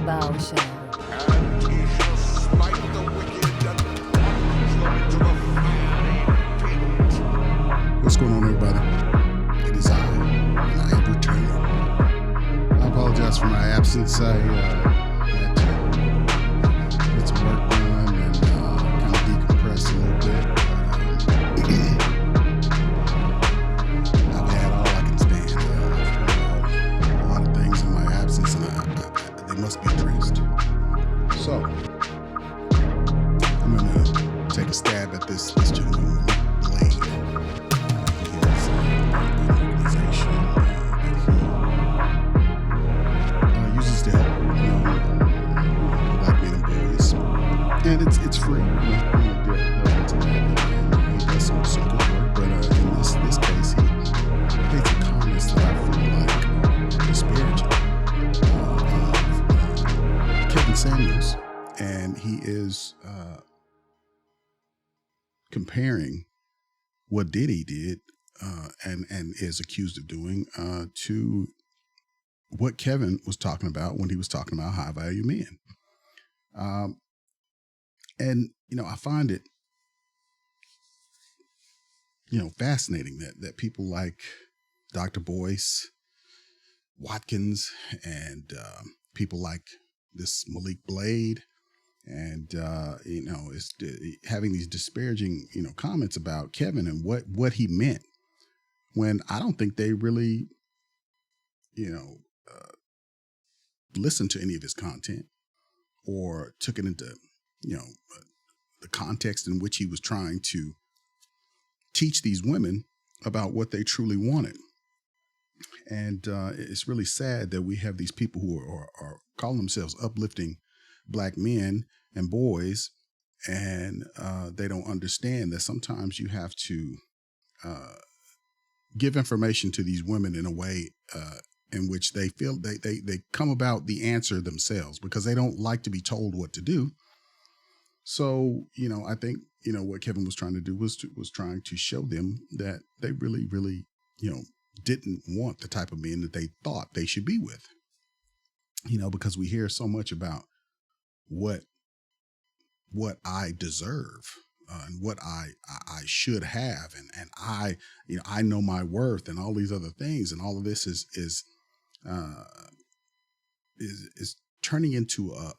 bow shall. And he shall smite the wicked and plunge them to the fiery pit. What's going on, everybody? It is I, and I am returning. I apologize for my absence. I had to get some work done and kind of decompress a little bit. I've had all I can stand. A lot of things in my absence, and they must be addressed. So, I'm going to take a stab at this gentleman, Maliek Blade. He has an organization that he uses to help black men and boys, and it's free. Delve into that, and he does some good work. But in this case, he made some comments that I feel like are disparaging of Kevin Samules, and he is comparing what Diddy did and is accused of doing to what Kevin was talking about when he was talking about high value men. And, I find it, fascinating that people like Dr. Boyce, Watkins, and people like this Maliek Blade, and, is having these disparaging, comments about Kevin and what he meant, when I don't think they really, listened to any of his content or took it into, the context in which he was trying to teach these women about what they truly wanted. And it's really sad that we have these people who are calling themselves uplifting black men and boys, and they don't understand that sometimes you have to give information to these women in a way in which they feel they come about the answer themselves, because they don't like to be told what to do. So, I think, what Kevin was trying to do was trying to show them that they really, really, didn't want the type of men that they thought they should be with, because we hear so much about what I deserve and what I should have. And I know my worth and all these other things. And all of this is turning into a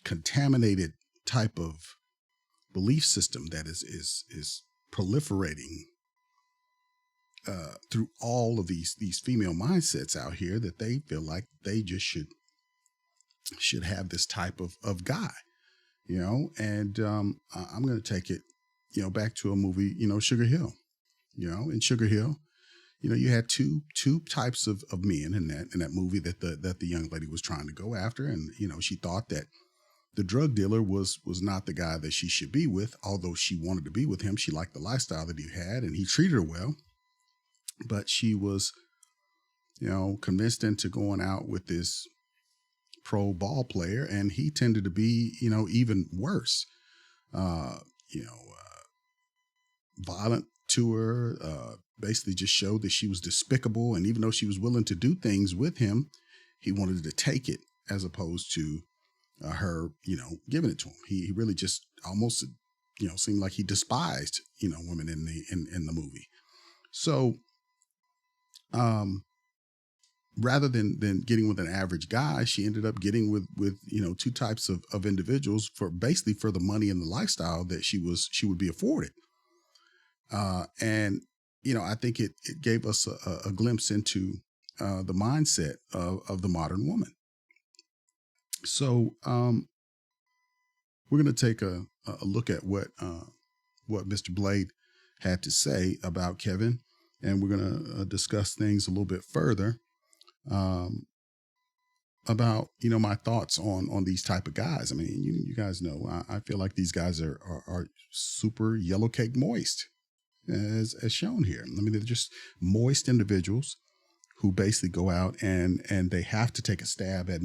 contaminated type of belief system that is proliferating through all of these female mindsets out here, that they feel like they just should have this type of guy, and I'm going to take it, back to a movie, Sugar Hill. In Sugar Hill, you had two types of men in that movie that the young lady was trying to go after. And, she thought that the drug dealer was not the guy that she should be with, although she wanted to be with him. She liked the lifestyle that he had, and he treated her well. But she was, convinced into going out with this pro ball player, and he tended to be, even worse, violent to her, basically just showed that she was despicable. And even though she was willing to do things with him, he wanted to take it, as opposed to her, giving it to him. He really just almost, seemed like he despised, women in the movie. So, rather than getting with an average guy, she ended up getting with two types of individuals for the money and the lifestyle that she would be afforded. And I think it gave us a glimpse into the mindset of the modern woman. So we're going to take a look at what Mr. Blade had to say about Kevin, and we're going to discuss things a little bit further about my thoughts on these type of guys. I mean, you guys know, I feel like these guys are super yellow cake moist, as shown here. I mean, they're just moist individuals who basically go out and they have to take a stab at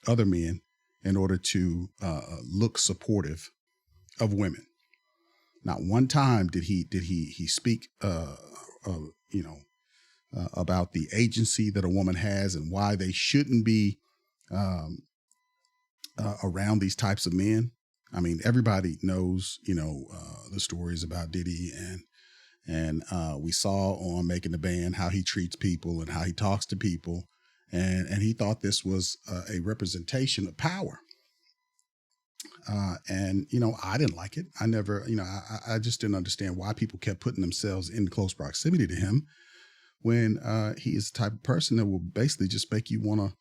other men, in order to look supportive of women. Not one time did he speak about the agency that a woman has and why they shouldn't be around these types of men. I mean, everybody knows, the stories about Diddy, and we saw on Making the Band how he treats people and how he talks to people, and he thought this was a representation of power. And I didn't like it. I never, I just didn't understand why people kept putting themselves in close proximity to him when he is the type of person that will basically just make you want to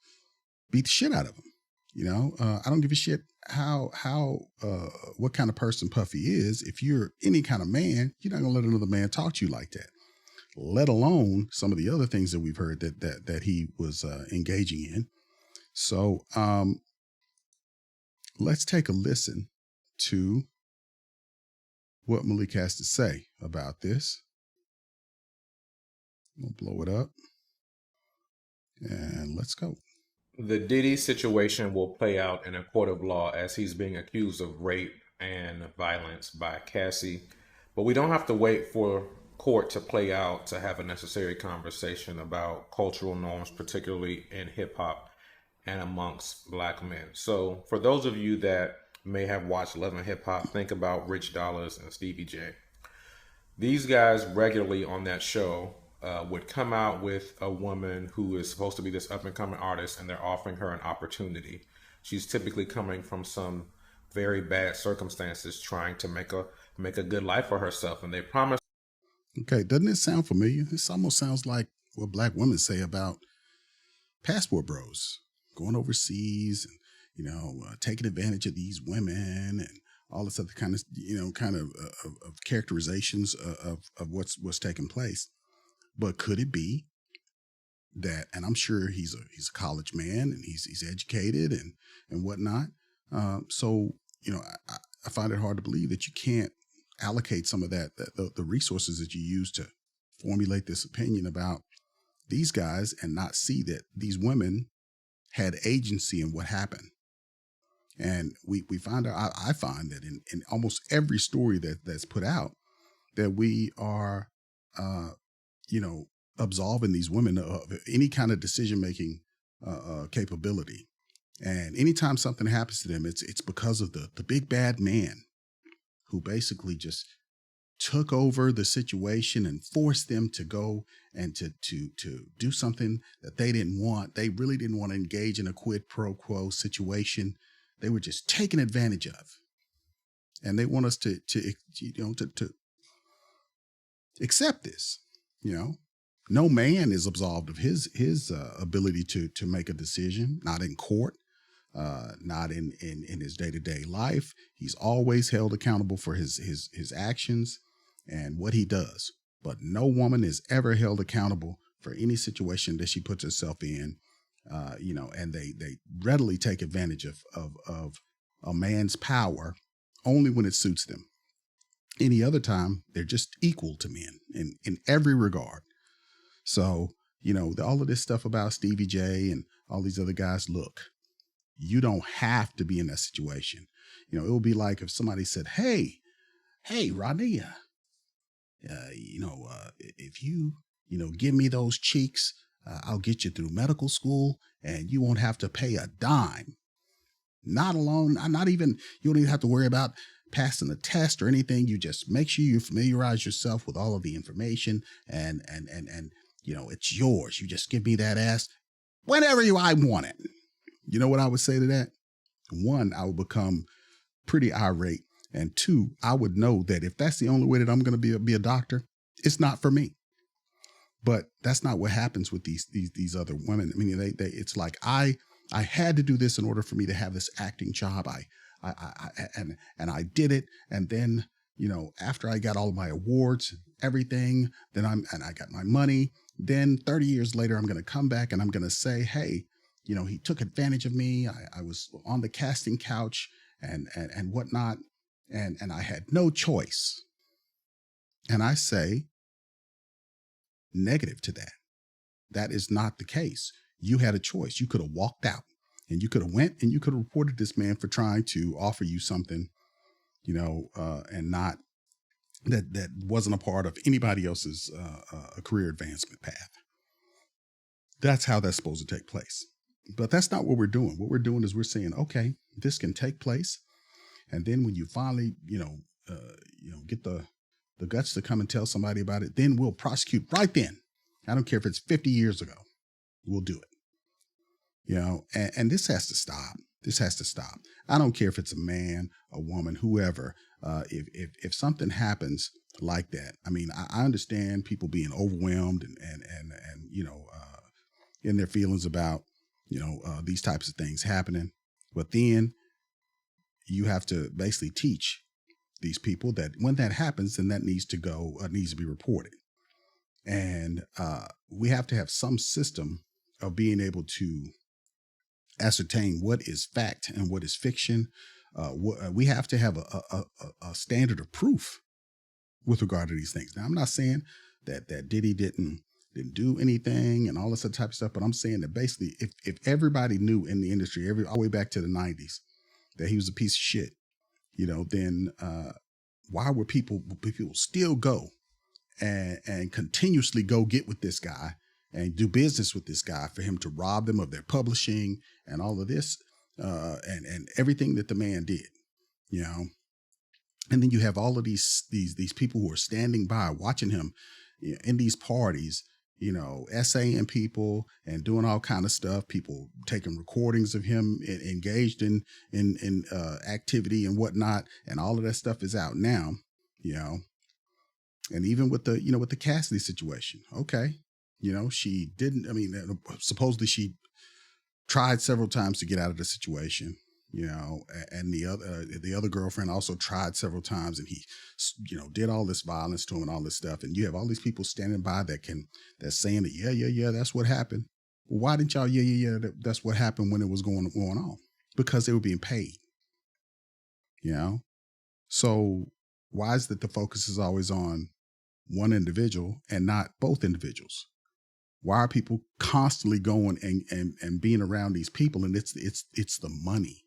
beat the shit out of him. I don't give a shit what kind of person Puffy is. If you're any kind of man, you're not gonna let another man talk to you like that. Let alone some of the other things that we've heard that he was engaging in. So let's take a listen to what Maliek has to say about this. We'll blow it up and let's go. The Diddy situation will play out in a court of law as he's being accused of rape and violence by Cassie. But we don't have to wait for court to play out to have a necessary conversation about cultural norms, particularly in hip hop and amongst black men. So for those of you that may have watched Love and Hip Hop, think about Rich Dollars and Stevie J. These guys regularly on that show would come out with a woman who is supposed to be this up and coming artist, and they're offering her an opportunity. She's typically coming from some very bad circumstances, trying to make a good life for herself, and they promise. Okay, doesn't it sound familiar? This almost sounds like what black women say about passport bros going overseas and taking advantage of these women and all this other kind of characterizations of what's taking place. But could it be that? And I'm sure he's a college man and he's educated and whatnot. So I find it hard to believe that you can't allocate some of the resources that you use to formulate this opinion about these guys and not see that these women had agency in what happened. And we find out, I find that in almost every story that's put out, that we are, absolving these women of any kind of decision-making capability. And anytime something happens to them, it's because of the big bad man who basically just took over the situation and forced them to go and to do something that they didn't want. They really didn't want to engage in a quid pro quo situation. They were just taken advantage of. And they want us to accept this. No man is absolved of his ability to make a decision, not in court, not in his day-to-day life. He's always held accountable for his actions and what he does. But no woman is ever held accountable for any situation that she puts herself in, and they readily take advantage of a man's power only when it suits them. Any other time, they're just equal to men in every regard. So, all of this stuff about Stevie J and all these other guys, look, you don't have to be in that situation. It would be like if somebody said, hey, Rodney, if you, give me those cheeks, I'll get you through medical school and you won't have to pay a dime. Not alone, not even, you don't even have to worry about passing a test or anything. You just make sure you familiarize yourself with all of the information and it's yours. You just give me that ass whenever I want it. You know what I would say to that? One, I would become pretty irate. And two, I would know that if that's the only way that I'm going to be a doctor, it's not for me. But that's not what happens with these other women. I mean, they it's like I had to do this in order for me to have this acting job. And I did it. And then, after I got all of my awards, everything, then I got my money. Then 30 years later, I'm going to come back and I'm going to say, hey, he took advantage of me. I was on the casting couch and whatnot. And I had no choice. And I say negative to that. That is not the case. You had a choice. You could have walked out and you could have went and you could have reported this man for trying to offer you something, and not that wasn't a part of anybody else's career advancement path. That's how that's supposed to take place. But that's not what we're doing. What we're doing is we're saying, okay, this can take place. And then when you finally, get the guts to come and tell somebody about it, then we'll prosecute right then. I don't care if it's 50 years ago. We'll do it. And this has to stop. This has to stop. I don't care if it's a man, a woman, whoever. If something happens like that, I mean, I understand people being overwhelmed and in their feelings about these types of things happening, but then you have to basically teach these people that when that happens, then that needs to be reported, and we have to have some system of being able to ascertain what is fact and what is fiction. We have to have a standard of proof with regard to these things. Now, I'm not saying that Diddy didn't do anything and all this other type of stuff, but I'm saying that basically, if everybody knew in the industry, all the way back to the '90s, that he was a piece of shit, then why would people still go and continuously go get with this guy and do business with this guy for him to rob them of their publishing and all of this and everything that the man did, and then you have all of these people who are standing by watching him in these parties, essaying people and doing all kind of stuff, people taking recordings of him engaged in activity and whatnot, and all of that stuff is out now, and even with the Cassidy situation, okay, she didn't, I mean, supposedly she tried several times to get out of the situation, and the other girlfriend also tried several times, and he, did all this violence to him and all this stuff. And you have all these people standing by that's saying that, yeah, that's what happened. Well, why didn't y'all, that's what happened when it was going on? Because they were being paid, So why is that the focus is always on one individual and not both individuals? Why are people constantly going and being around these people? And it's the money.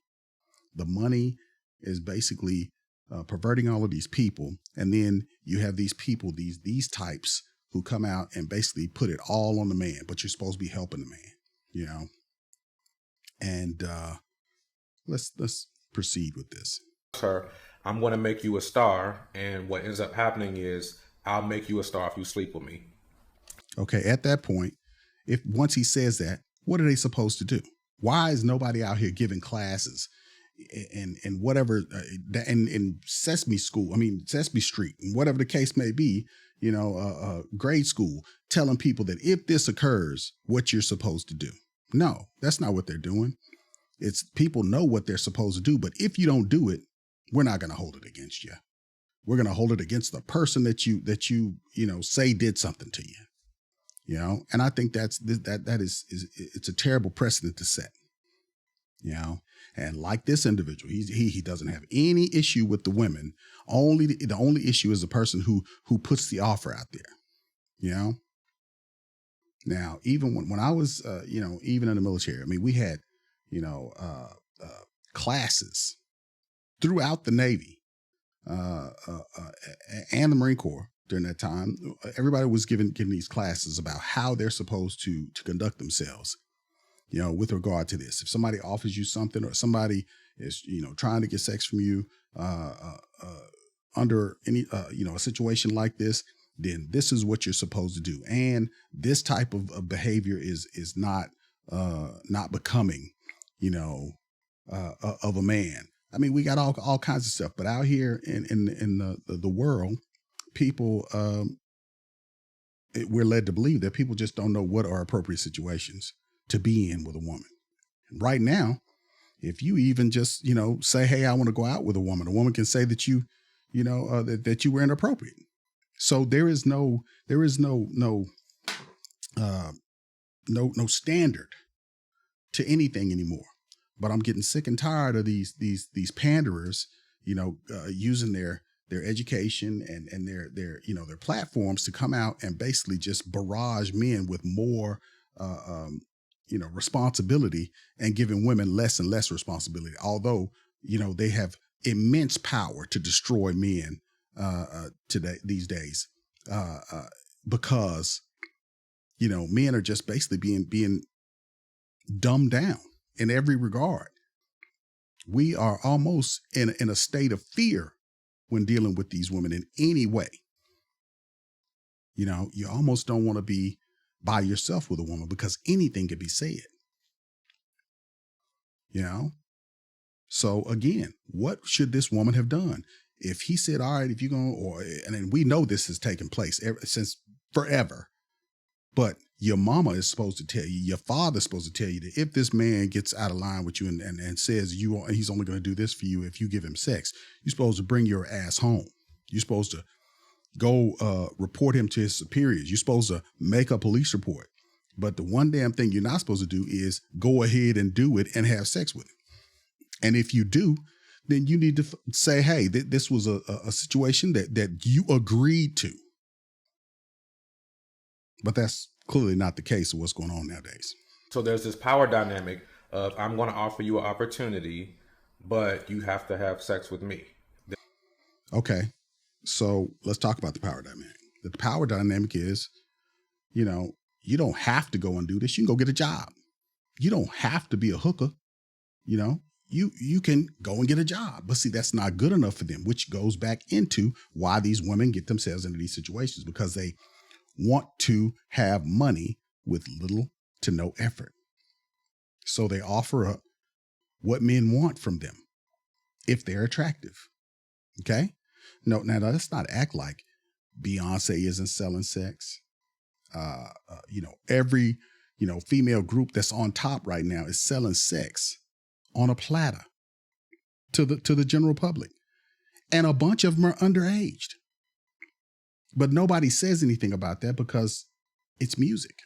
The money is basically perverting all of these people. And then you have these people, these types who come out and basically put it all on the man, but you're supposed to be helping the man, And let's proceed with this. Her, I'm going to make you a star. And what ends up happening is I'll make you a star if you sleep with me. Okay, at that point, if once he says that, what are they supposed to do? Why is nobody out here giving classes and whatever in Sesame Street, and whatever the case may be, grade school, telling people that if this occurs, what you're supposed to do? No, that's not what they're doing. It's people know what they're supposed to do, but if you don't do it, we're not going to hold it against you. We're going to hold it against the person that you say did something to you. And I think that is it's a terrible precedent to set. And like this individual, he doesn't have any issue with the women. The only issue is the person who puts the offer out there. Now, even when I was, even in the military, I mean, we had, classes throughout the Navy and the Marine Corps during that time. Everybody was given these classes about how they're supposed to conduct themselves, with regard to this. If somebody offers you something, or somebody is, trying to get sex from you under any, a situation like this, then this is what you're supposed to do. And this type of behavior is not becoming, of a man. I mean, we got all kinds of stuff, but out here in the world, people, we're led to believe that people just don't know what are appropriate situations to be in with a woman. And right now, if you even just, say, hey, I want to go out with a woman can say that that you were inappropriate. So there is no standard to anything anymore. But I'm getting sick and tired of these panderers, using their education and their platforms to come out and basically just barrage men with more responsibility, and giving women less and less responsibility. Although, they have immense power to destroy men these days, because men are just basically being dumbed down in every regard. We are almost in a state of fear when dealing with these women in any way. You know, you almost don't want to be by yourself with a woman because anything could be said. You know? So again, what should this woman have done? If he said, all right, if you're going to, and then we know this has taken place since forever, but your mama is supposed to tell you, your father's supposed to tell you that if this man gets out of line with you and says he's only going to do this for you if you give him sex, you're supposed to bring your ass home. You're supposed to go report him to his superiors. You're supposed to make a police report. But the one damn thing you're not supposed to do is go ahead and do it and have sex with him. And if you do, then you need to say, hey, this was a situation that you agreed to. But that's clearly not the case of what's going on nowadays. So there's this power dynamic of I'm going to offer you an opportunity, but you have to have sex with me. Okay. So let's talk about the power dynamic. The power dynamic is, you know, you don't have to go and do this. You can go get a job. You don't have to be a hooker. You know, you can go and get a job. But see, that's not good enough for them, which goes back into why these women get themselves into these situations, because they want to have money with little to no effort. So they offer up what men want from them if they're attractive. Okay? No, now let's not act like Beyonce isn't selling sex. Every, female group that's on top right now is selling sex on a platter to the general public. And a bunch of them are underaged. But nobody says anything about that because it's music.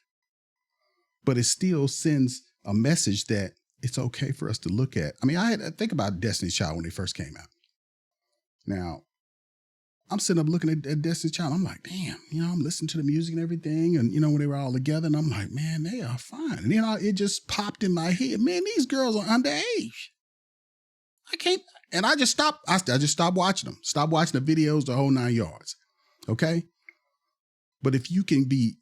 But it still sends a message that it's okay for us to look at. I mean, I had to think about Destiny's Child when they first came out. Now, I'm sitting up looking at Destiny's Child. I'm like, damn, I'm listening to the music and everything. And, when they were all together, and I'm like, man, they are fine. And then it just popped in my head, man, these girls are underage. I can't. And I just stopped. I just stopped watching them. Stopped watching the videos, the whole 9 yards. Okay. But if you can be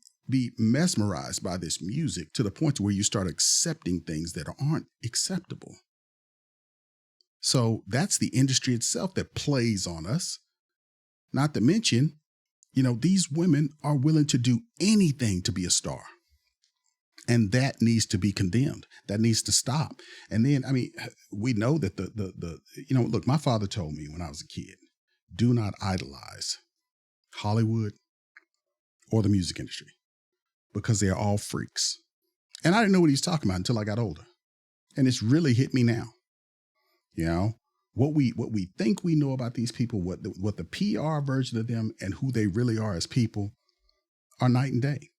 mesmerized by this music to the point to where you start accepting things that aren't acceptable. So that's the industry itself that plays on us. Not to mention, these women are willing to do anything to be a star. And that needs to be condemned. That needs to stop. And then, we know that look, my father told me when I was a kid, do not idolize Hollywood or the music industry because they're all freaks. And I didn't know what he was talking about until I got older. And it's really hit me now. What we think we know about these people, what the PR version of them and who they really are as people are night and day.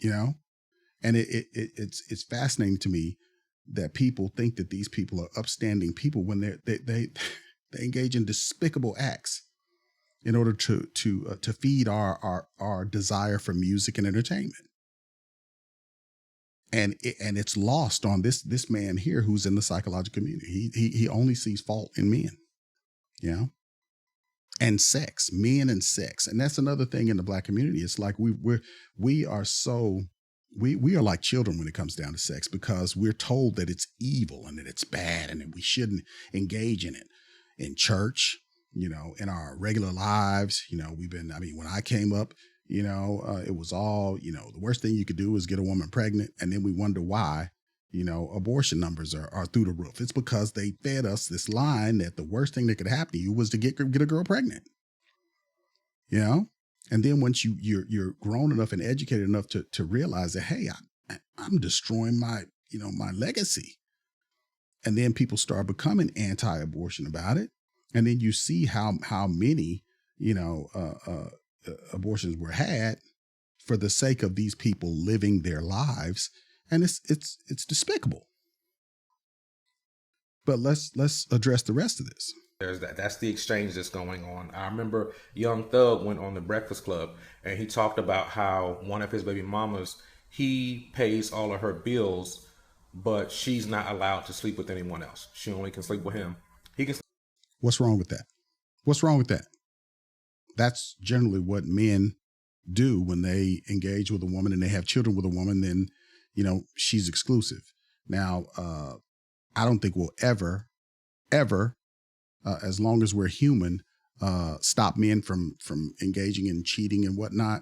And it's fascinating to me that people think that these people are upstanding people when they engage in despicable acts in order to feed our desire for music and entertainment. And it's lost on this man here who's in the psychological community. He only sees fault in men, and sex, men and sex. And that's another thing in the Black community. It's like we are like children when it comes down to sex, because we're told that it's evil and that it's bad and that we shouldn't engage in it in church, in our regular lives. When I came up, it was all, the worst thing you could do is get a woman pregnant. And then we wonder why, abortion numbers are through the roof. It's because they fed us this line that the worst thing that could happen to you was to get a girl pregnant, And then once you're grown enough and educated enough to realize that, hey, I'm destroying my legacy. And then people start becoming anti-abortion about it. And then you see how many, abortions were had for the sake of these people living their lives. And it's despicable. But let's address the rest of this. There's that. That's the exchange that's going on. I remember Young Thug went on the Breakfast Club and he talked about how one of his baby mamas, he pays all of her bills, but she's not allowed to sleep with anyone else. She only can sleep with him. He can. What's wrong with that? What's wrong with that? That's generally what men do when they engage with a woman and they have children with a woman. Then, she's exclusive. Now, I don't think we'll ever, as long as we're human, stop men from engaging in cheating and whatnot.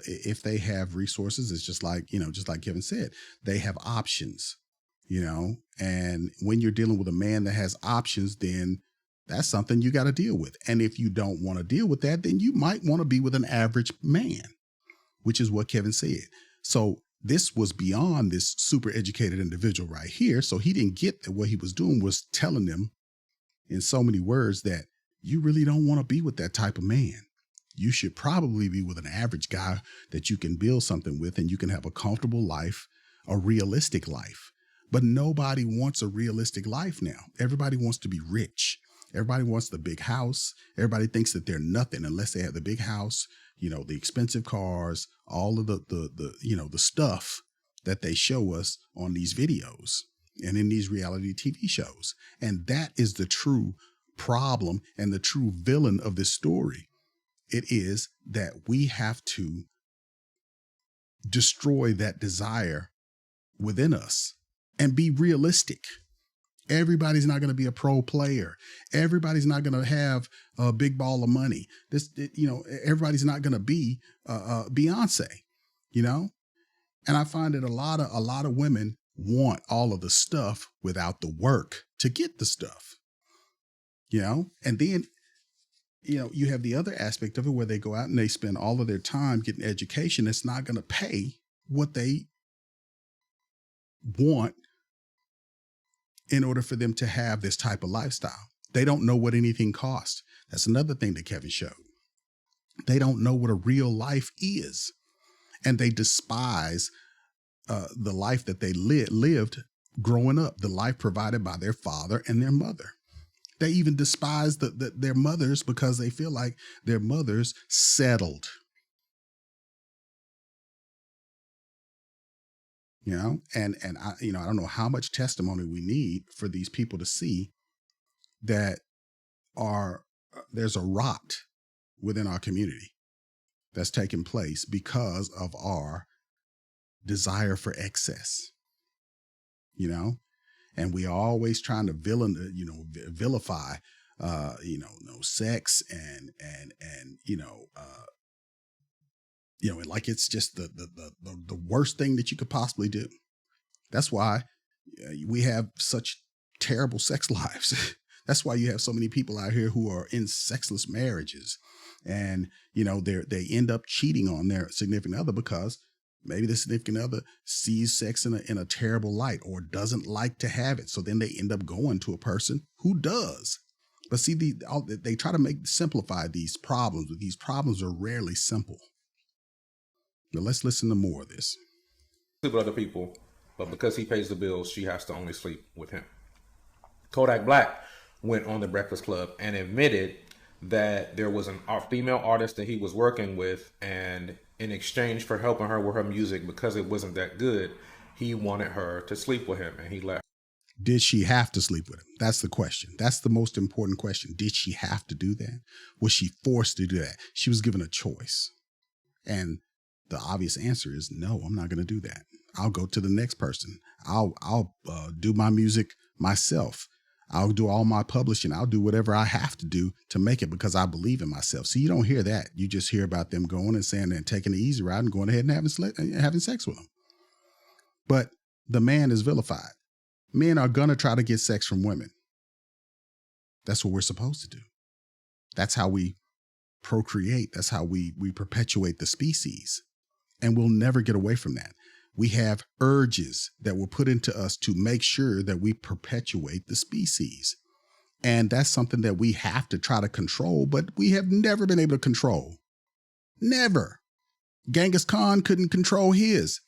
If they have resources, it's just like, just like Kevin said, they have options, and when you're dealing with a man that has options, then that's something you got to deal with. And if you don't want to deal with that, then you might want to be with an average man, which is what Kevin said. So this was beyond this super educated individual right here. So he didn't get that what he was doing was telling them in so many words that you really don't want to be with that type of man. You should probably be with an average guy that you can build something with and you can have a comfortable life, a realistic life. But nobody wants a realistic life now. Everybody wants to be rich. Everybody wants the big house. Everybody thinks that they're nothing unless they have the big house, the expensive cars, all of the stuff that they show us on these videos and in these reality TV shows. And that is the true problem and the true villain of this story. It is that we have to destroy that desire within us and be realistic. Everybody's not going to be a pro player. Everybody's not going to have a big ball of money. Everybody's not going to be Beyonce, And I find that a lot of women want all of the stuff without the work to get the stuff, And then, you have the other aspect of it where they go out and they spend all of their time getting education that's not going to pay what they want in order for them to have this type of lifestyle. They don't know what anything costs. That's another thing that Kevin showed. They don't know what a real life is. And they despise the life that they lived growing up, the life provided by their father and their mother. They even despise their mothers because they feel like their mothers settled. And I don't know how much testimony we need for these people to see that there's a rot within our community that's taking place because of our desire for excess, and we are always trying to vilify, sex and and like it's just the worst thing that you could possibly do. That's why we have such terrible sex lives. That's why you have so many people out here who are in sexless marriages, and they end up cheating on their significant other because maybe the significant other sees sex in a terrible light or doesn't like to have it. So then they end up going to a person who does. But see, they try to simplify these problems, but these problems are rarely simple. Now let's listen to more of this. Sleep with other people, but because he pays the bills, she has to only sleep with him. Kodak Black went on the Breakfast Club and admitted that there was a female artist that he was working with, and in exchange for helping her with her music, because it wasn't that good, he wanted her to sleep with him, and he left. Did she have to sleep with him? That's the question. That's the most important question. Did she have to do that? Was she forced to do that? She was given a choice. And the obvious answer is no, I'm not going to do that. I'll go to the next person. I'll do my music myself. I'll do all my publishing. I'll do whatever I have to do to make it because I believe in myself. See, you don't hear that. You just hear about them going and saying and taking the easy route and going ahead and having sex with them. But the man is vilified. Men are going to try to get sex from women. That's what we're supposed to do. That's how we procreate. That's how we perpetuate the species. And we'll never get away from that. We have urges that were put into us to make sure that we perpetuate the species. And that's something that we have to try to control, but we have never been able to control. Never. Genghis Khan couldn't control his.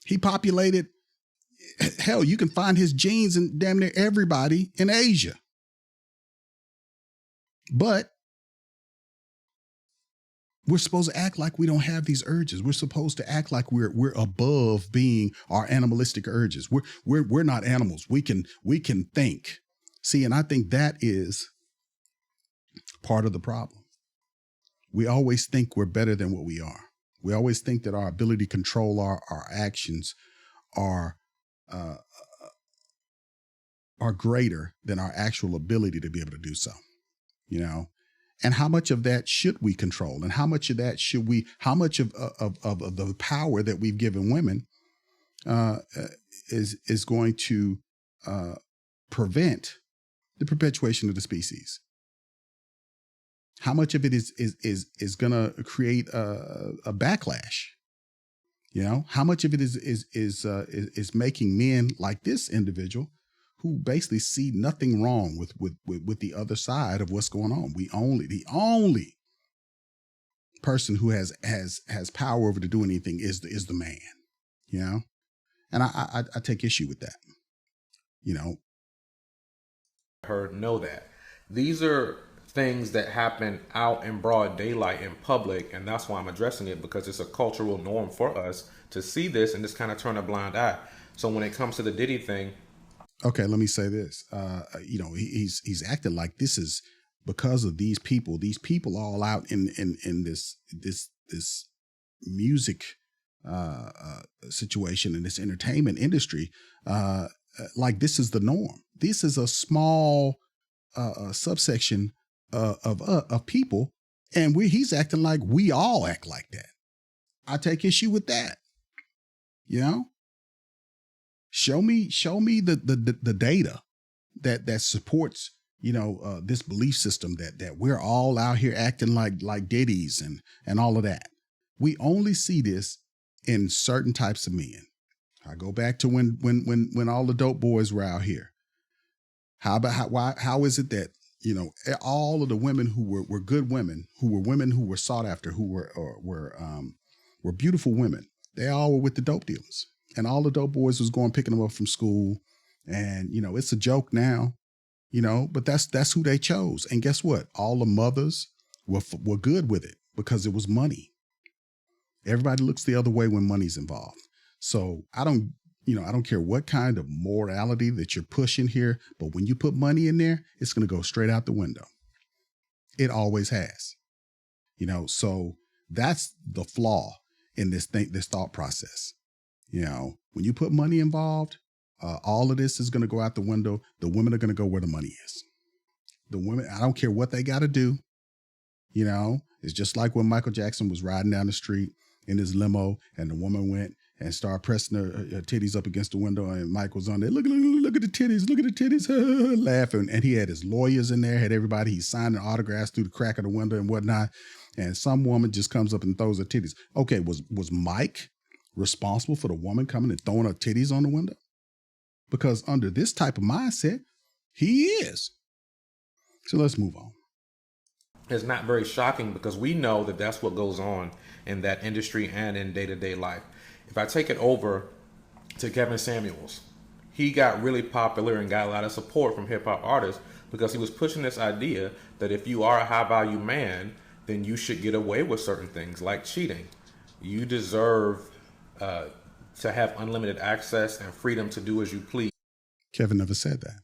He populated, hell, you can find his genes in damn near everybody in Asia. But we're supposed to act like we don't have these urges. We're supposed to act like we're above being our animalistic urges. We're not animals. We can think. See, and I think that is part of the problem. We always think we're better than what we are. We always think that our ability to control our actions are uh, are greater than our actual ability to be able to do so, you know? And how much of that should we control? And how much of that should we, how much of the power that we've given women uh, is going to prevent the perpetuation of the species? How much of it is going to create a backlash? You know, how much of it is making men like this individual who basically see nothing wrong with the other side of what's going on? The only person who has power over to do anything is the man, you know? And I take issue with that, you know. Her know that these are things that happen out in broad daylight in public, and that's why I'm addressing it, because it's a cultural norm for us to see this and just kind of turn a blind eye. So when it comes to the Diddy thing, Okay, let me say this. You know, he's acting like this is because of these people. These people all out in this music situation in this entertainment industry. Like this is the norm. This is a small subsection of people, and he's acting like we all act like that. I take issue with that. You know, show me the data that supports, you know, this belief system that we're all out here acting like Diddy's and all of that. We only see this in certain types of men. I go back to when all the dope boys were out here. How is it that, you know, all of the women who were good women, who were sought after, who were beautiful women, they all were with the dope dealers, and all the dope boys was going picking them up from school, and you know it's a joke now, you know, but that's who they chose, and guess what? All the mothers were good with it because it was money. Everybody looks the other way when money's involved. So I don't care what kind of morality that you're pushing here, but when you put money in there, it's going to go straight out the window. It always has, you know. So that's the flaw in this thought process. You know, when you put money involved, all of this is going to go out the window. The women are going to go where the money is. The women, I don't care what they got to do. You know, it's just like when Michael Jackson was riding down the street in his limo, and the woman went and started pressing her titties up against the window, and Mike was on there, look at the titties, laughing. And he had his lawyers in there, had everybody, he's signing autographs through the crack of the window and whatnot. And some woman just comes up and throws her titties. Okay, was Mike responsible for the woman coming and throwing her titties on the window? Because under this type of mindset, he is. So let's move on. it's not very shocking because we know that that's what goes on in that industry and in day-to-day life. If I take it over to Kevin Samules, he got really popular and got a lot of support from hip-hop artists because he was pushing this idea that if you are a high-value man, then you should get away with certain things like cheating. You deserve to have unlimited access and freedom to do as you please. Kevin never said that.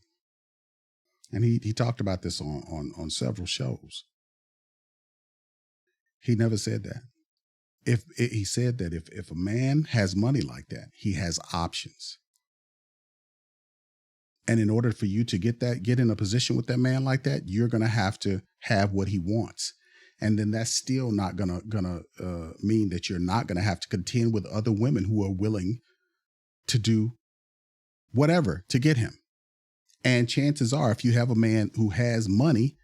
And he talked about this on several shows. He never said that. He said that if a man has money like that, he has options. And in order for you to get in a position with that man like that, you're going to have what he wants. And then that's still not gonna mean that you're not gonna have to contend with other women who are willing to do whatever to get him. And chances are, if you have a man who has money,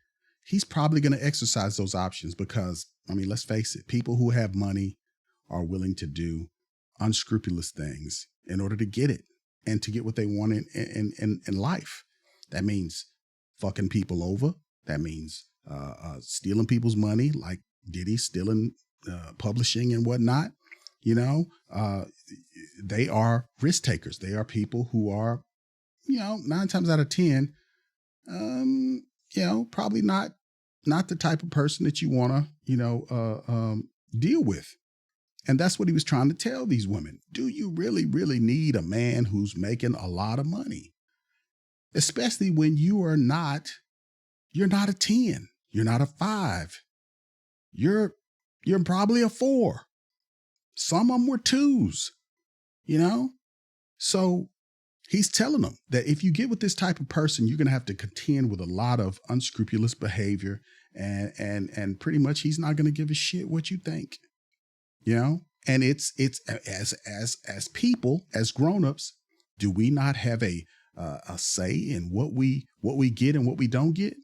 he's probably gonna exercise those options because, I mean, let's face it, people who have money are willing to do unscrupulous things in order to get it and to get what they want in life. That means fucking people over. That means stealing people's money, like Diddy stealing publishing and whatnot. You know, they are risk takers. They are people who are, 9 times out of 10, probably not the type of person that you want to, deal with. And that's what he was trying to tell these women. Do you really, really need a man who's making a lot of money? Especially when you're not a 10. You're not a 5. You're probably a 4. Some of them were 2s, So He's telling them that if you get with this type of person, you're going to have to contend with a lot of unscrupulous behavior, and pretty much he's not going to give a shit what you think, you know. And it's as people, as grown-ups, do we not have a say in what we get and what we don't get?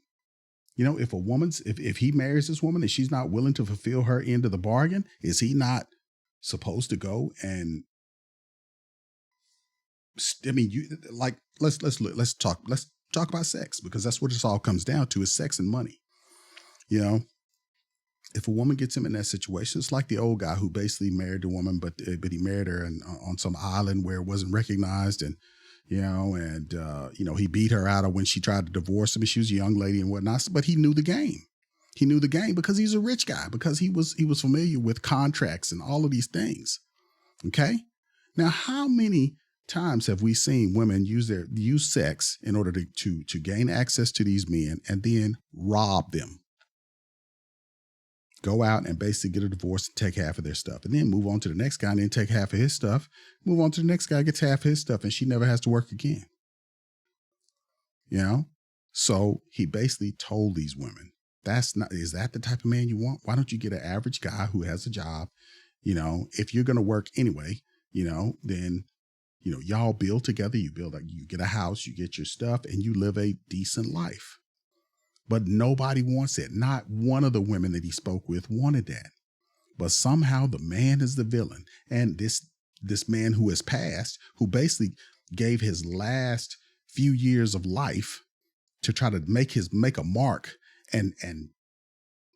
You know, if a woman's if he marries this woman and she's not willing to fulfill her end of the bargain, is he not supposed to go and, I mean, you like let's talk about sex, because that's what this all comes down to, is sex and money. You know, if a woman gets him in that situation, it's like the old guy who basically married the woman, but he married her on some island where it wasn't recognized, and he beat her out of when she tried to divorce him, and she was a young lady and whatnot. But he knew the game. He knew the game because he's a rich guy, because he was familiar with contracts and all of these things. Okay, now how many times have we seen women use sex in order to gain access to these men and then rob them? Go out and basically get a divorce and take half of their stuff, and then move on to the next guy and then take half of his stuff, move on to the next guy, gets half his stuff, and she never has to work again. You know? So he basically told these women, is that the type of man you want? Why don't you get an average guy who has a job? You know, if you're going to work anyway, then, y'all build together, you get a house, you get your stuff, and you live a decent life. But nobody wants it. Not one of the women that he spoke with wanted that. But somehow the man is the villain. And this man who has passed, who basically gave his last few years of life to try to make a mark and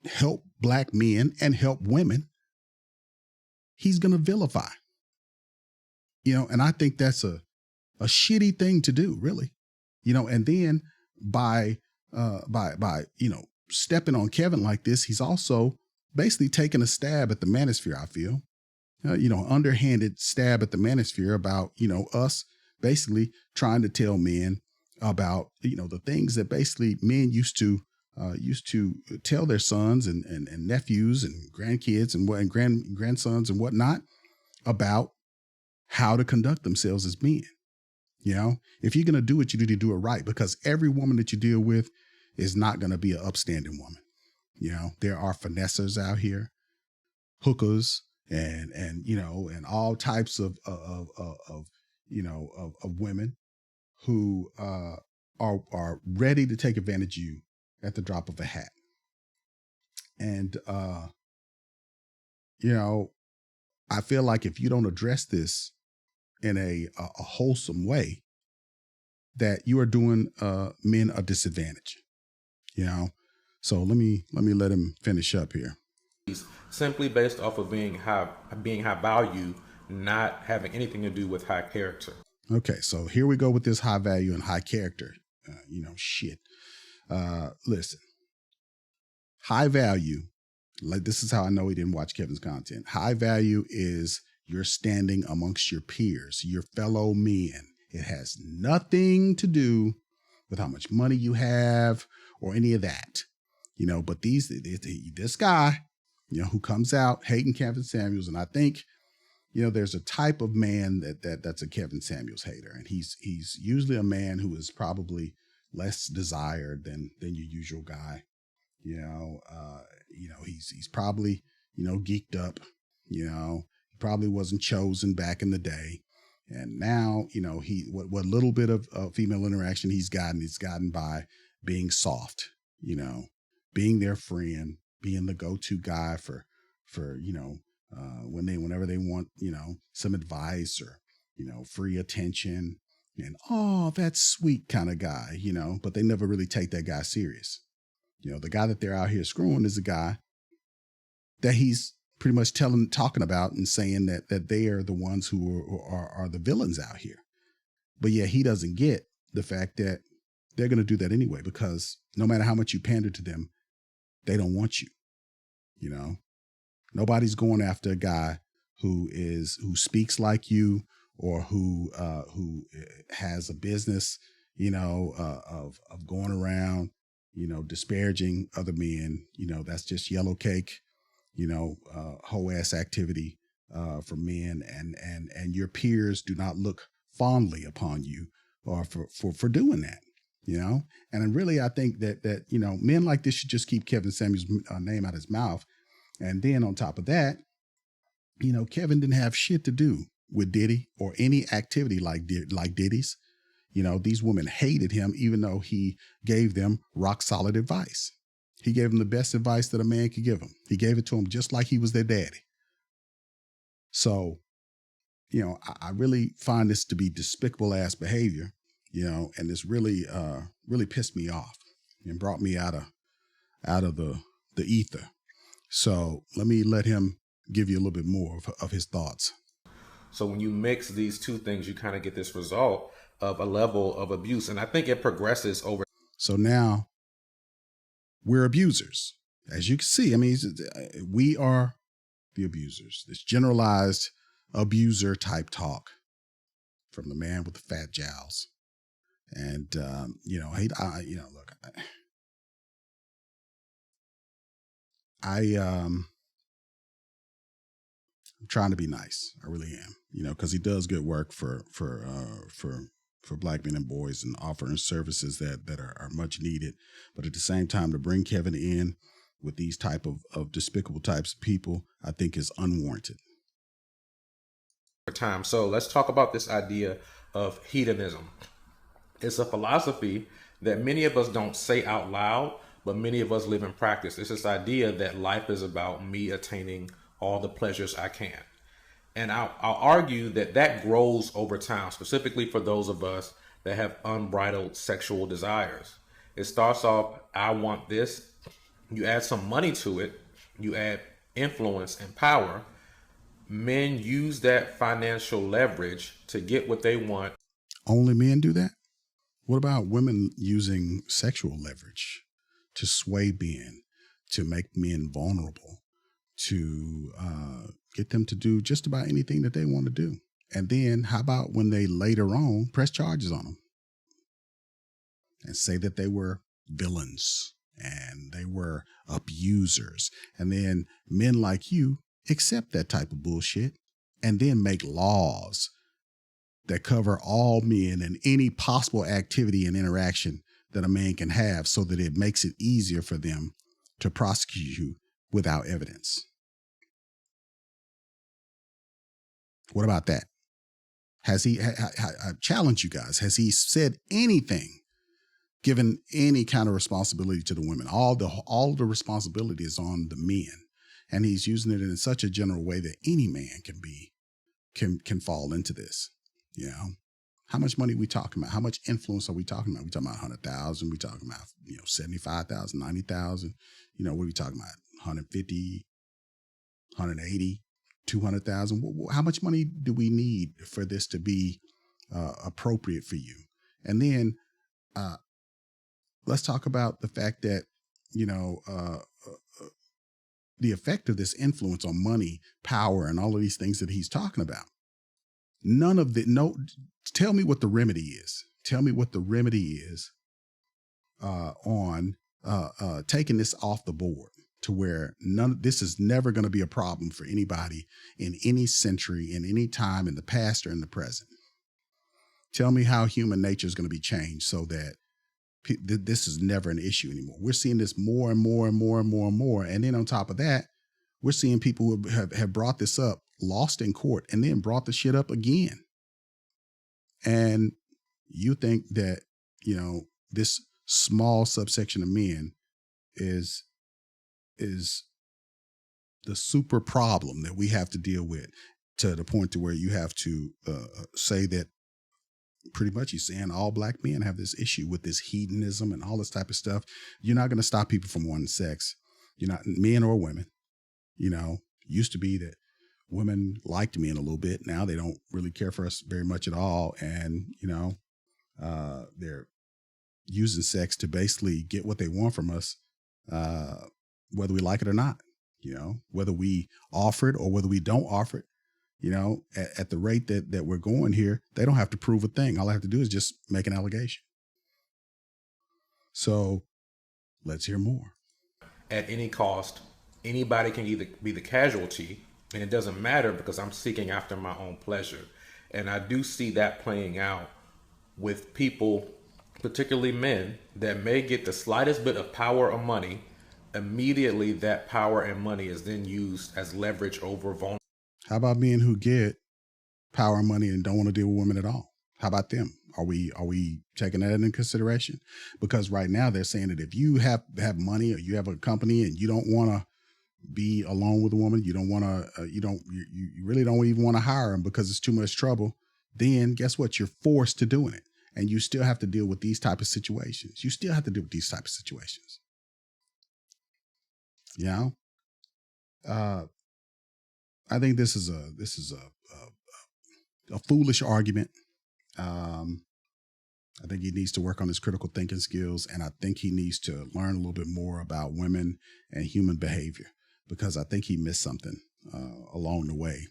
help black men and help women, he's going to vilify. And I think that's a shitty thing to do, really. And then by stepping on Kevin like this, he's also basically taking a stab at the manosphere, I feel. Underhanded stab at the manosphere about, us basically trying to tell men about, the things that basically men used to tell their sons and nephews and grandkids and grandsons and whatnot about how to conduct themselves as men. If you're going to do it, you need to do it right, because every woman that you deal with is not going to be an upstanding woman. There are finessers out here, hookers, and all types of women who are ready to take advantage of you at the drop of a hat. And I feel like if you don't address this in a wholesome way, that you are doing men a disadvantage. So let me let him finish up here. Simply based off of being high value, not having anything to do with high character. Okay, so here we go with this high value and high character. Shit. Listen, high value, like, this is how I know he didn't watch Kevin's content. High value is your standing amongst your peers, your fellow men. It has nothing to do with how much money you have or any of that, but this guy, who comes out hating Kevin Samules. And I think, there's a type of man that's a Kevin Samules hater. And he's usually a man who is probably less desired than your usual guy. He's probably, geeked up, he probably wasn't chosen back in the day. And now, what little bit of female interaction he's gotten by being soft, being their friend, being the go-to guy for whenever they want, some advice or, free attention, and, oh, that's sweet kind of guy, but they never really take that guy serious. The guy that they're out here screwing is a guy that he's pretty much talking about and saying that they are the ones who are the villains out here. But yeah, he doesn't get the fact that they're going to do that anyway, because no matter how much you pander to them, they don't want you. Nobody's going after a guy who speaks like you, or who has a business, of going around, disparaging other men. That's just yellow cake, hoe ass activity for men, and your peers do not look fondly upon you or for doing that, you know? And really, I think that, you know, men like this should just keep Kevin Samuels' name out his mouth. And then on top of that, you know, Kevin didn't have shit to do with Diddy or any activity like Diddy's. You know, these women hated him, even though he gave them rock solid advice. He gave them the best advice that a man could give them. He gave it to them just like he was their daddy. So, you know, I really find this to be despicable ass behavior, you know, and this really, really pissed me off and brought me out of the ether. So let him give you a little bit more of his thoughts. So when you mix these two things, you kind of get this result of a level of abuse. And I think it progresses over. So now we're abusers. As you can see, I mean, we are the abusers. This generalized abuser type talk from the man with the fat jowls. And, you know, you know, look, I'm trying to be nice. I really am, you know, because he does good work for black men and boys and offering services that are much needed. But at the same time, to bring Kevin in with these type of despicable types of people, I think is unwarranted. Time. So let's talk about this idea of hedonism. It's a philosophy that many of us don't say out loud, but many of us live in practice. It's this idea that life is about me attaining all the pleasures I can. And I'll argue that grows over time, specifically for those of us that have unbridled sexual desires. It starts off, I want this. You add some money to it. You add influence and power. Men use that financial leverage to get what they want. Only men do that? What about women using sexual leverage to sway men, to make men vulnerable, to get them to do just about anything that they want to do? And then how about when they later on press charges on them and say that they were villains and they were abusers? And then men like you accept that type of bullshit and then make laws that cover all men and any possible activity and interaction that a man can have, so that it makes it easier for them to prosecute you without evidence. What about that? Has he, I challenge you guys, has he said anything, given any kind of responsibility to the women? All the responsibility is on the men. And he's using it in such a general way that any man can fall into this. You know, how much money are we talking about? How much influence are we talking about? We talking about 100,000. We talking about, you know, 75,000, 90,000. You know, what are we talking about? 150, 180, 200,000. How much money do we need for this to be appropriate for you? And then let's talk about the fact that, you know, the effect of this influence on money, power, and all of these things that he's talking about. Tell me what the remedy is. Tell me what the remedy is on taking this off the board, to where this is never going to be a problem for anybody in any century, in any time, in the past or in the present. Tell me how human nature is going to be changed so that this is never an issue anymore. We're seeing this more and more and more and more and more. And then on top of that, we're seeing people who have brought this up, lost in court, and then brought the shit up again. And you think that, you know, this small subsection of men is the super problem that we have to deal with, to the point to where you have to say that pretty much he's saying all black men have this issue with this hedonism and all this type of stuff. You're not going to stop people from wanting sex. You're not, men or women. You know, used to be that women liked men a little bit. Now they don't really care for us very much at all. And, you know, they're using sex to basically get what they want from us, whether we like it or not, you know, whether we offer it or whether we don't offer it. You know, at the rate that we're going here, they don't have to prove a thing. All I have to do is just make an allegation. So let's hear more. At any cost, anybody can either be the casualty, and it doesn't matter because I'm seeking after my own pleasure. And I do see that playing out with people, particularly men, that may get the slightest bit of power or money. Immediately, that power and money is then used as leverage over vulnerable. How about men who get power and money and don't want to deal with women at all? How about them? Are we taking that into consideration? Because right now they're saying that if you have money or you have a company and you don't want to be alone with a woman, you don't want to, you really don't even want to hire them because it's too much trouble, then guess what? You're forced to doing it. And you still have to deal with these type of situations. You still have to deal with these type of situations. You know? I think this is a foolish argument. I think he needs to work on his critical thinking skills, and I think he needs to learn a little bit more about women and human behavior, because I think he missed something along the way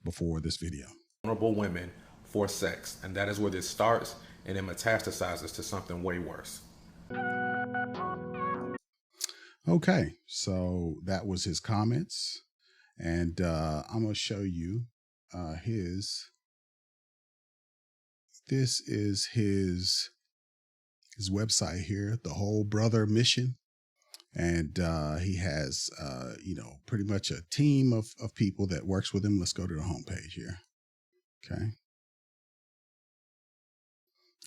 before this video. Vulnerable women for sex. And that is where this starts, and it metastasizes to something way worse. Okay, so that was his comments, and I'm going to show you this is his website here, the Whole Brother Mission. And he has, pretty much a team of people that works with him. Let's go to the homepage here. Okay.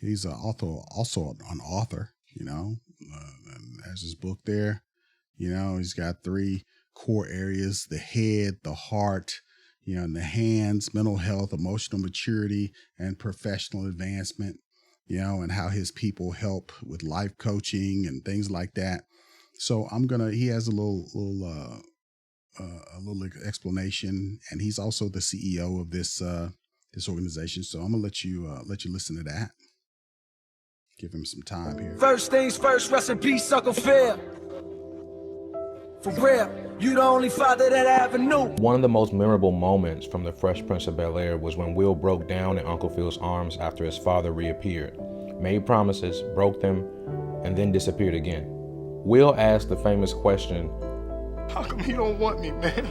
He's also an author, and there's his book there. He's got 3 core areas: the head, the heart, and the hands: mental health, emotional maturity, and professional advancement, and how his people help with life coaching and things like that. So he has a little explanation, and he's also the CEO of this organization. So I'm gonna let you listen to that. Give him some time here. First things first, rest in peace, Uncle Phil. For real, you the only father that I ever knew. One of the most memorable moments from The Fresh Prince of Bel-Air was when Will broke down in Uncle Phil's arms after his father reappeared, made promises, broke them, and then disappeared again. Will asked the famous question, How come he don't want me, man?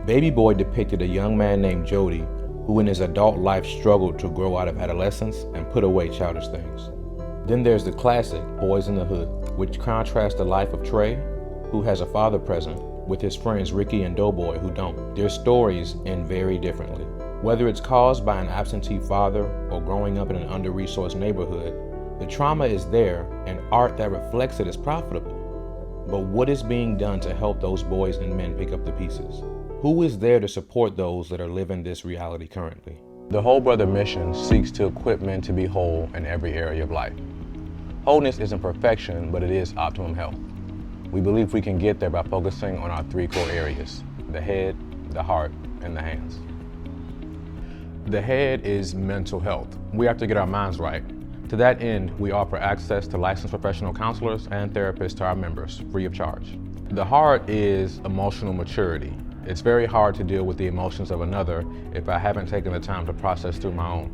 Baby Boy depicted a young man named Jody who in his adult life struggled to grow out of adolescence and put away childish things. Then there's the classic Boys in the Hood, which contrasts the life of Trey, who has a father present, with his friends Ricky and Doughboy who don't. Their stories end very differently. Whether it's caused by an absentee father or growing up in an under-resourced neighborhood, the trauma is there, and art that reflects it is profitable. But what is being done to help those boys and men pick up the pieces? Who is there to support those that are living this reality currently? The Whole Brother Mission seeks to equip men to be whole in every area of life. Wholeness isn't perfection, but it is optimum health. We believe we can get there by focusing on our 3 core areas: the head, the heart, and the hands. The head is mental health. We have to get our minds right. To that end, we offer access to licensed professional counselors and therapists to our members, free of charge. The heart is emotional maturity. It's very hard to deal with the emotions of another if I haven't taken the time to process through my own.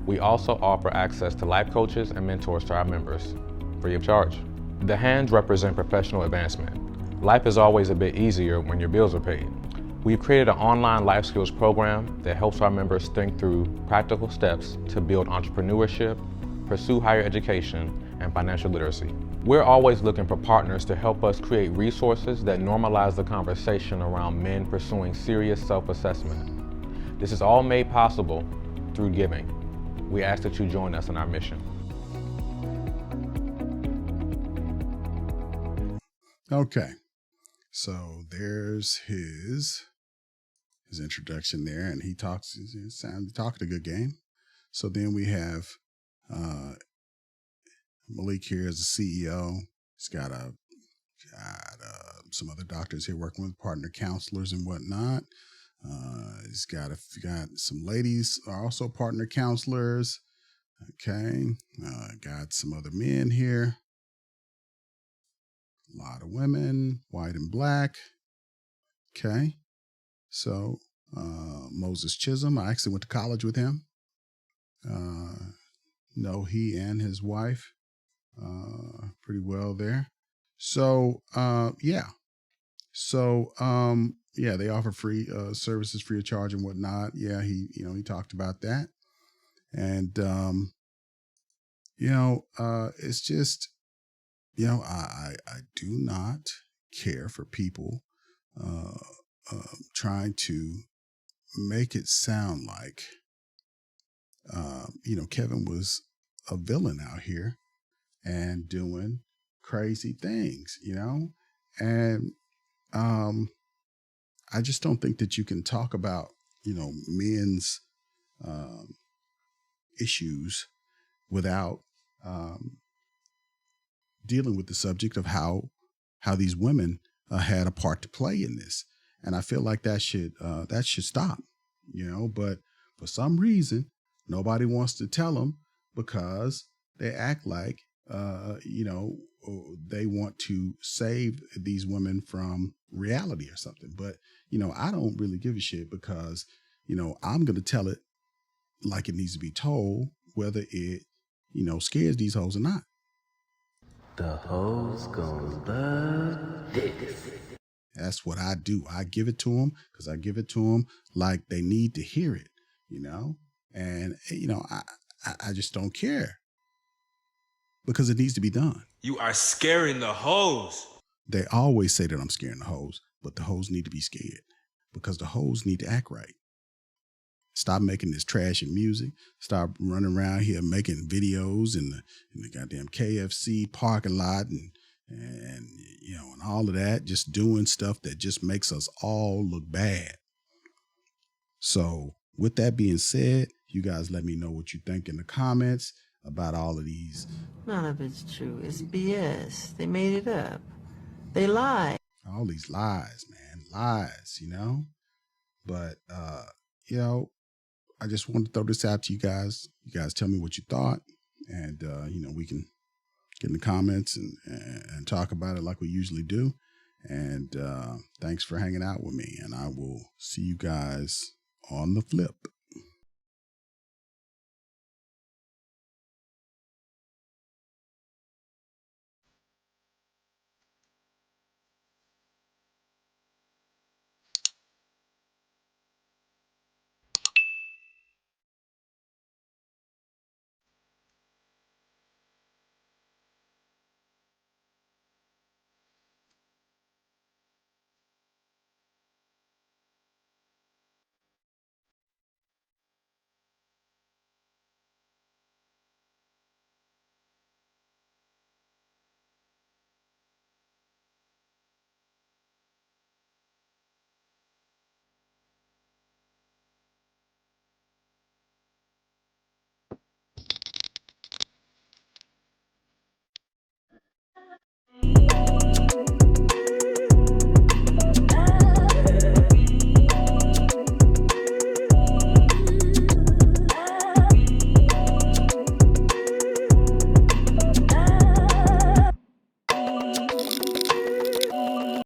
We also offer access to life coaches and mentors to our members, free of charge. The hands represent professional advancement. Life is always a bit easier when your bills are paid. We've created an online life skills program that helps our members think through practical steps to build entrepreneurship, pursue higher education, and financial literacy. We're always looking for partners to help us create resources that normalize the conversation around men pursuing serious self-assessment. This is all made possible through giving. We ask that you join us in our mission. Okay, so there's his introduction there, and he talks. Talking a good game. So then we have Maliek here as the CEO. He's got some other doctors here working with partner counselors and whatnot. He's got some ladies are also partner counselors. Okay, got some other men here. A lot of women, white and black. Okay, so Moses Chisholm, I actually went to college with him. Know he and his wife pretty well there. So yeah. So yeah, they offer free services free of charge and whatnot. Yeah, he talked about that. And it's just, I do not care for people uh, trying to make it sound like Kevin was a villain out here and doing crazy things, and I just don't think that you can talk about men's um, issues without um, dealing with the subject of how these women had a part to play in this, and I feel like that should stop, But for some reason, nobody wants to tell them because they act like they want to save these women from reality or something. But I don't really give a shit because I'm gonna tell it like it needs to be told, whether it scares these hoes or not. The hoes gon' love this. That's what I do. I give it to them because I give it to them like they need to hear it, And I just don't care because it needs to be done. You are scaring the hoes. They always say that I'm scaring the hoes, but the hoes need to be scared because the hoes need to act right. Stop making this trashy music. Stop running around here making videos in the goddamn KFC parking lot and and all of that, just doing stuff that just makes us all look bad. So with that being said, you guys let me know what you think in the comments about all of these. None of it's true. It's BS. They made it up. They lie. All these lies, man. Lies, But I just wanted to throw this out to you guys. You guys tell me what you thought. And we can get in the comments and talk about it like we usually do. And thanks for hanging out with me. And I will see you guys on the flip.